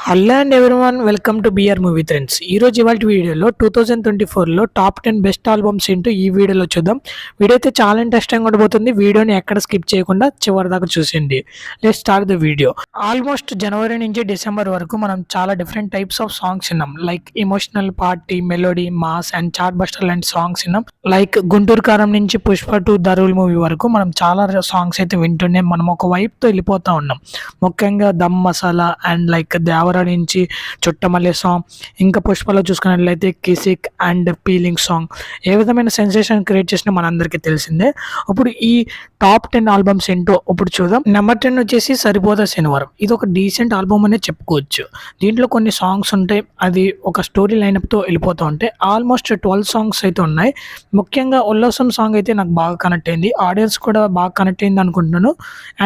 Hello and everyone, welcome to BR movie trends. ఈరోజు ఇవాళ వీడియోలో 2024లో టాప్ 10 బెస్ట్ ఆల్బమ్స్ ఏంటో ఈ వీడియోలో చూద్దాం. వీడియో అయితే చాలా ఇంట్రెస్టింగ్ ఉండబోతుంది. వీడియోని ఎక్కడ స్కిప్ చేయకుండా చివరి దాకా చూసేయండి. Let's start the video. Almost జనవరి నుంచి డిసెంబర్ వరకు మనం చాలా డిఫరెంట్ టైప్స్ ఆఫ్ సాంగ్స్ విన్నాం. Like emotional, party, melody, mass and chartbuster లాంటి సాంగ్స్ విన్నాం. లైక్ గుంటూరు కారం నుంచి పుష్ప టు దరుల్ మూవీ వరకు మనం చాలా సాంగ్స్ అయితే వింటూనే మనం ఒక వైపుతో వెళ్ళిపోతూ ఉన్నాం. ముఖ్యంగా దమ్ మసాలా అండ్ లైక్ దేవర నుంచి చుట్టమల్లె సాంగ్, ఇంకా పుష్పలో చూసుకున్నట్లయితే కిసిక్ అండ్ పీలింగ్ సాంగ్ ఏ విధమైన సెన్సేషన్ క్రియేట్ చేసిన మనందరికీ తెలిసిందే. ఇప్పుడు ఈ టాప్ 10 ఆల్బమ్స్ ఏంటో ఇప్పుడు చూద్దాం. నెంబర్ 10 వచ్చేసి సరిపోదా శనివారం. ఇది ఒక డీసెంట్ ఆల్బమ్ అనే చెప్పుకోవచ్చు. దీంట్లో కొన్ని సాంగ్స్ ఉంటాయి, అది ఒక స్టోరీ లైనప్తో వెళ్ళిపోతూ ఉంటాయి. ఆల్మోస్ట్ 12 సాంగ్స్ అయితే ఉన్నాయి. ముఖ్యంగా ఉల్లాసం సాంగ్ అయితే నాకు బాగా కనెక్ట్ అయింది, ఆడియన్స్ కూడా బాగా కనెక్ట్ అయింది అనుకుంటున్నాను.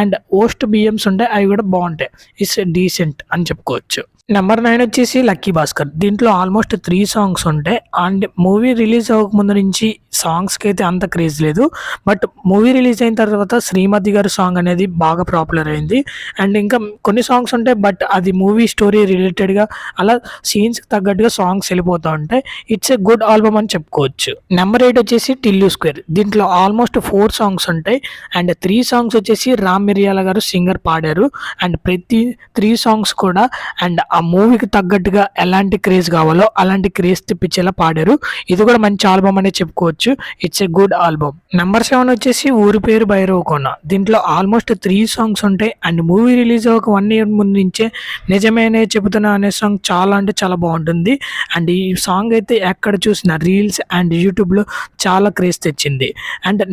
అండ్ ఓస్ట్ బిఎమ్స్ ఉంటాయి, అవి కూడా బాగుంటాయి. ఇట్స్ డీసెంట్ అని చెప్పుకోవచ్చు. నెంబర్ 9 వచ్చేసి లక్కీ భాస్కర్. దీంట్లో ఆల్మోస్ట్ 3 సాంగ్స్ ఉంటాయి. అండ్ మూవీ రిలీజ్ అవ్వకముందు నుంచి సాంగ్స్కి అయితే అంత క్రేజ్ లేదు, బట్ మూవీ రిలీజ్ అయిన తర్వాత శ్రీమతి గారి సాంగ్ అనేది బాగా పాపులర్ అయింది. అండ్ ఇంకా కొన్ని సాంగ్స్ ఉంటాయి, బట్ అది మూవీ స్టోరీ రిలేటెడ్గా అలా సీన్స్కి తగ్గట్టుగా సాంగ్స్ వెళ్ళిపోతూ ఉంటాయి. ఇట్స్ ఏ గుడ్ ఆల్బమ్ అని చెప్పుకోవచ్చు. నెంబర్ 8 వచ్చేసి టిల్లు స్క్వేర్. దీంట్లో ఆల్మోస్ట్ 4 సాంగ్స్ ఉంటాయి. అండ్ 3 సాంగ్స్ వచ్చేసి రామ్ మిరియాల గారు సింగర్ పాడారు. అండ్ ప్రతి 3 సాంగ్స్ కూడా అండ్ ఆ మూవీకి తగ్గట్టుగా ఎలాంటి క్రేజ్ కావాలో అలాంటి క్రేజ్ తెప్పించేలా పాడారు. ఇది కూడా మంచి ఆల్బమ్ అనే చెప్పుకోవచ్చు. It's a good album. Number 7 వచ్చేసి ఊరి పేరు భైరవ కోన. దీంట్లో ఆల్మోస్ట్ 3 సాంగ్స్ ఉంటాయి. అండ్ మూవీ రిలీజ్ ఒక 1 ఇయర్ ముందు నుంచే నిజమేనే చెబుతున్నా అనే సాంగ్ చాలా అంటే చాలా బాగుంటుంది. అండ్ ఈ సాంగ్ అయితే ఎక్కడ చూసిన రీల్స్ అండ్ యూట్యూబ్లో చాలా క్రేజ్ తెచ్చింది. అండ్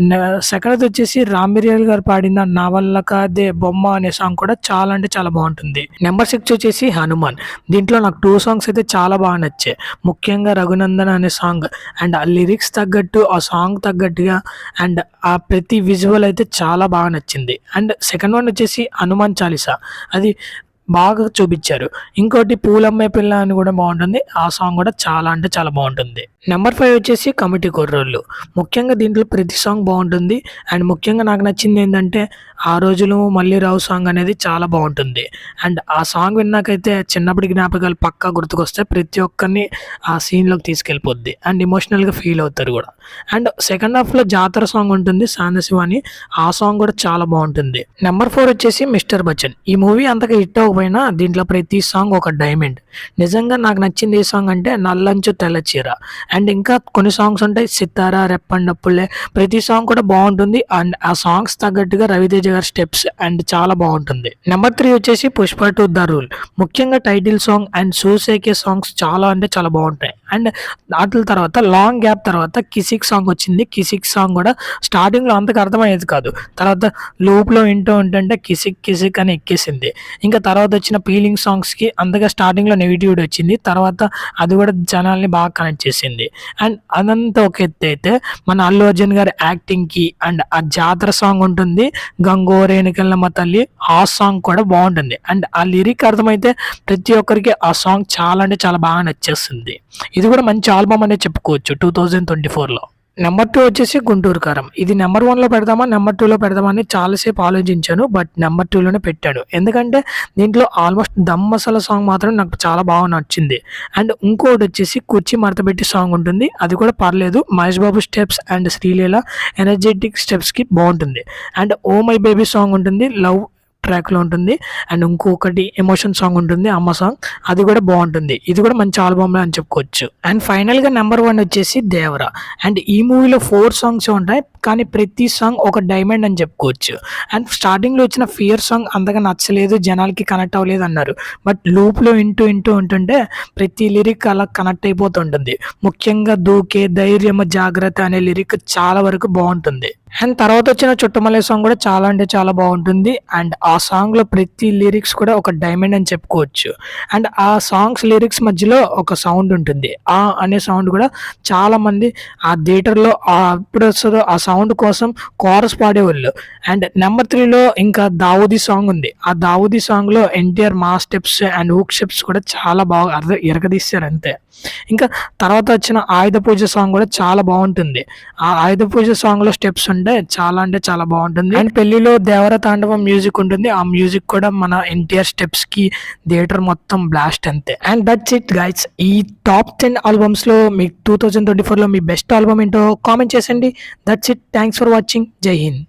సెకండ్ వచ్చేసి రామ్ మిరియాల్ గారు పాడిన నా వల్ల కాదే బొమ్మ అనే సాంగ్ కూడా చాలా అంటే చాలా బాగుంటుంది. నెంబర్ 6 వచ్చేసి హనుమాన్. దీంట్లో నాకు 2 సాంగ్స్ అయితే చాలా బాగా నచ్చాయి. ముఖ్యంగా రఘునందన్ అనే సాంగ్ అండ్ ఆ లిరిక్స్ తగ్గట్టు ఆ సాంగ్ తగ్గట్టుగా అండ్ ఆ ప్రతి విజువల్ అయితే చాలా బాగా నచ్చింది. అండ్ సెకండ్ వన్ వచ్చేసి హనుమాన్ చాలీసా, అది బాగా చూపించారు. ఇంకోటి పూలమ్మే పిల్ల అని కూడా బాగుంటుంది, ఆ సాంగ్ కూడా చాలా అంటే చాలా బాగుంటుంది. నెంబర్ 5 వచ్చేసి కమిటీ కుర్రోళ్ళు. ముఖ్యంగా దీంట్లో ప్రతి సాంగ్ బాగుంటుంది. అండ్ ముఖ్యంగా నాకు నచ్చింది ఏంటంటే ఆ రోజులు మళ్ళీ రావు సాంగ్ అనేది చాలా బాగుంటుంది. అండ్ ఆ సాంగ్ విన్నాకైతే చిన్నప్పటి జ్ఞాపకాలు పక్కా గుర్తుకొస్తాయి. ప్రతి ఒక్కరిని ఆ సీన్లోకి తీసుకెళ్ళిపోద్ది అండ్ ఎమోషనల్గా ఫీల్ అవుతారు కూడా. అండ్ సెకండ్ హాఫ్లో జాతర సాంగ్ ఉంటుంది సాందశివ అని, ఆ సాంగ్ కూడా చాలా బాగుంటుంది. నెంబర్ 4 వచ్చేసి మిస్టర్ బచ్చన్. ఈ మూవీ అంతగా హిట్ అవ్వకపోయినా దీంట్లో ప్రతి సాంగ్ ఒక డైమండ్. నిజంగా నాకు నచ్చింది ఏ సాంగ్ అంటే నల్లంచు తెల్ల చీర. అండ్ ఇంకా కొన్ని సాంగ్స్ ఉంటాయి, సితారా, రెప్పండప్పులే, ప్రతి సాంగ్ కూడా బాగుంటుంది. అండ్ ఆ సాంగ్స్ తగ్గట్టుగా రవితేజ గారి స్టెప్స్ అండ్ చాలా బాగుంటుంది. నెంబర్ 3 వచ్చేసి పుష్ప టు ద రూల్. ముఖ్యంగా టైటిల్ సాంగ్ అండ్ సూసేకే సాంగ్స్ చాలా అంటే చాలా బాగుంటాయి. అండ్ వాటి తర్వాత లాంగ్ గ్యాప్ తర్వాత కిసిక్ సాంగ్ వచ్చింది. కిసిక్ సాంగ్ కూడా స్టార్టింగ్లో అంతకు అర్థమయ్యేది కాదు, తర్వాత లూప్లో వింటూ ఉంటుంటే కిసిక్ కిసిక్ అని ఎక్కేసింది. ఇంకా తర్వాత వచ్చిన పీలింగ్ సాంగ్స్కి అంతగా స్టార్టింగ్లో నెగిటివిటీ వచ్చింది, తర్వాత అది కూడా జనాల్ని బాగా కనెక్ట్ చేసింది. అండ్ అదంతా ఒక ఎత్తు అయితే మన అల్లు అర్జున్ గారి యాక్టింగ్కి అండ్ ఆ జాతర సాంగ్ ఉంటుంది, గంగోరేణికెళ్ళమ్మ తల్లి, ఆ సాంగ్ కూడా బాగుంటుంది. అండ్ ఆ లిరిక్ అర్థమైతే ప్రతి ఒక్కరికి ఆ సాంగ్ చాలా అంటే చాలా బాగా నచ్చేస్తుంది. ఇది కూడా మంచి ఆల్బమ్ అనే చెప్పుకోవచ్చు 2024లో. నెంబర్ 2 వచ్చేసి గుంటూరు కారం. ఇది నెంబర్ 1లో పెడదామా నెంబర్ 2లో పెడదామా అని చాలాసేపు ఆలోచించాను, బట్ నెంబర్ 2లోనే పెట్టాను. ఎందుకంటే దీంట్లో ఆల్మోస్ట్ దమ్ మసాలా సాంగ్ మాత్రం నాకు చాలా బాగా నచ్చింది. అండ్ ఇంకోటి వచ్చేసి కుర్చీ మడతపెట్టి సాంగ్ ఉంటుంది, అది కూడా పర్లేదు. Mahesh Babu steps and Sreeleela energetic స్టెప్స్కి బాగుంటుంది. And oh my baby song ఉంటుంది, లవ్ ట్రాక్లో ఉంటుంది. అండ్ ఇంకొకటి ఎమోషన్ సాంగ్ ఉంటుంది, అమ్మ సాంగ్, అది కూడా బాగుంటుంది. ఇది కూడా మంచి ఆల్బమ్ అని చెప్పుకోవచ్చు. అండ్ ఫైనల్గా నెంబర్ 1 వచ్చేసి దేవరా. అండ్ ఈ మూవీలో 4 సాంగ్స్ ఉంటాయి, కానీ ప్రతి సాంగ్ ఒక డైమండ్ అని చెప్పుకోవచ్చు. అండ్ స్టార్టింగ్లో వచ్చిన ఫియర్ సాంగ్ అంతగా నచ్చలేదు, జనాలకి కనెక్ట్ అవ్వలేదు అన్నారు, బట్ లూప్లో వింటూ ఉంటుంటే ప్రతి లిరిక్ అలా కనెక్ట్ అయిపోతుంటుంది. ముఖ్యంగా దూకే ధైర్యము జాగ్రత్త అనే లిరిక్ చాలా వరకు బాగుంటుంది. అండ్ తర్వాత వచ్చిన చుట్టమల్లె సాంగ్ కూడా చాలా అంటే చాలా బాగుంటుంది. అండ్ ఆ సాంగ్లో ప్రతి లిరిక్స్ కూడా ఒక డైమండ్ అని చెప్పుకోవచ్చు. అండ్ ఆ సాంగ్స్ లిరిక్స్ మధ్యలో ఒక సౌండ్ ఉంటుంది, ఆ అనే సౌండ్ కూడా చాలా మంది ఆ థియేటర్లో అప్పుడు వస్తుందో ఆ సౌండ్ కోసం కోరస్ పాడేవాళ్ళు. అండ్ నెంబర్ 3లో ఇంకా దావూదీ సాంగ్ ఉంది. ఆ దావూదీ సాంగ్లో ఎన్టీఆర్ మా స్టెప్స్ అండ్ హుక్ స్టెప్స్ కూడా చాలా బాగా ఎరగదీశారు అంతే. ఇంకా తర్వాత వచ్చిన ఆయుధ పూజ సాంగ్ కూడా చాలా బాగుంటుంది. ఆ ఆయుధ పూజ సాంగ్లో స్టెప్స్ అంటే చాలా బాగుంటుంది. అండ్ పెళ్లిలో దేవర తాండవం మ్యూజిక్ ఉంటుంది, ఉంటుంది. ఆ మ్యూజిక్ కూడా మన ఎన్టీఆర్ స్టెప్స్కి థియేటర్ మొత్తం బ్లాస్ట్ అంతే. And that's it guys. ఈ టాప్ 10 ఆల్బమ్స్లో మీ 2024లో మీ బెస్ట్ ఆల్బమ్ ఏంటో కామెంట్ చేసండి. That's it. Thanks for watching. జై హింద్.